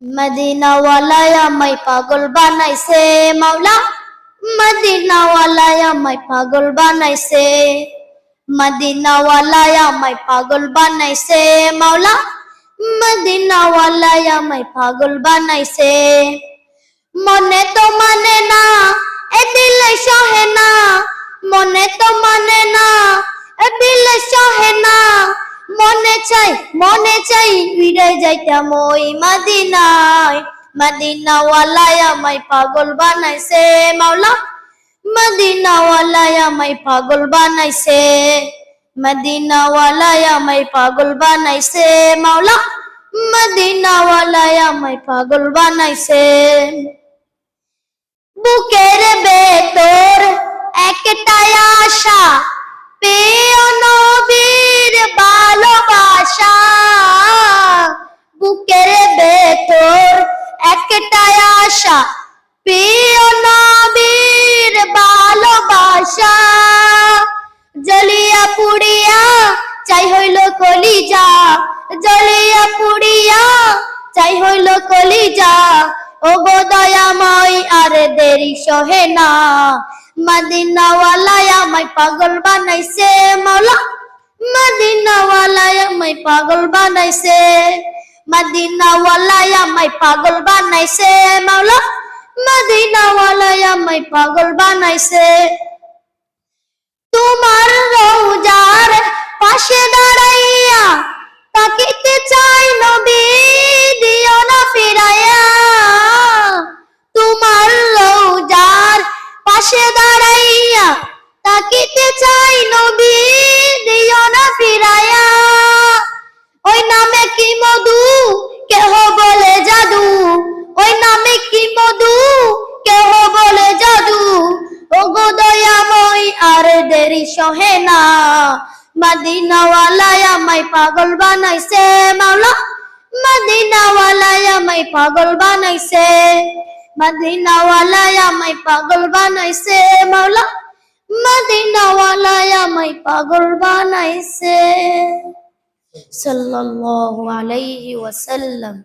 মদিনাওয়ালায় আমায় পাগল বানাইছে মাওলা, মদিনাওয়ালায় আমায় পাগল বানাইছে, মদিনাওয়ালায় আমায় পাগল বানাইছে মাওলা, মদিনাওয়ালায় আমায় পাগল বানাইছে। মনে তো মানে না এ দিলে সহে না, মনে তো মানে না এ দিলে সহে না, মনে চাই ফিরে যাইতাম ওই মদিনায়। মদিনাওয়ালায় আমায় পাগল বানাইছে মাওলা, মদিনাওয়ালায় আমায় পাগল বানাইছে, মদিনাওয়ালায় আমায় পাগল বানাইছে মাওলা, মদিনাওয়ালায় আমায় পাগল বানাইছে। বুকের ভেতর একটাই আশা, পেও নবীর ভালোবাসা। বুকের ভেতর একটাই আশা, পেও নবীর ভালোবাসা। জ্বলিয়া পুড়িয়া চাই হইল কলিজা, জ্বলিয়া পুড়িয়া চাই হইল কলিজা। ও গো দয়াময় আর দেরি সহে না, মদিনাওয়ালায় আমায় পাগল বানাইছে মাওলা, মদিনাওয়ালায় আমায় পাগল বানাইছে, মদিনাওয়ালায় আমায় পাগল বানাইছে মাওলা, মদিনাওয়ালায় আমায় পাগল বানাইছে। তোমার রওজার পাশে দাঁড়াইয়া তাকিতে চাই নবী, দিও না ফিরাইয়া। তোমার রওজার পাশে দাঁড়াইয়া তাকিতে চাই নবী, দিও না ফিরাইয়া। ওই নামে কি মধু কেহ বলে জাদু, ওই নামে কি মধু কেহ বলে জাদু। ও গো দয়াময় আর দেরি সহে না, মদিনাওয়ালায় আমায় পাগল বানাইছে মাওলা, মদিনাওয়ালায় আমায় পাগল বানাইছে, মদিনাওয়ালায় আমায় পাগল বানাইছে মাওলা, মদিনাওয়ালায় আমায় পাগল বানাইছে। সাল্লাল্লাহু আলাইহি ওয়াসাল্লাম।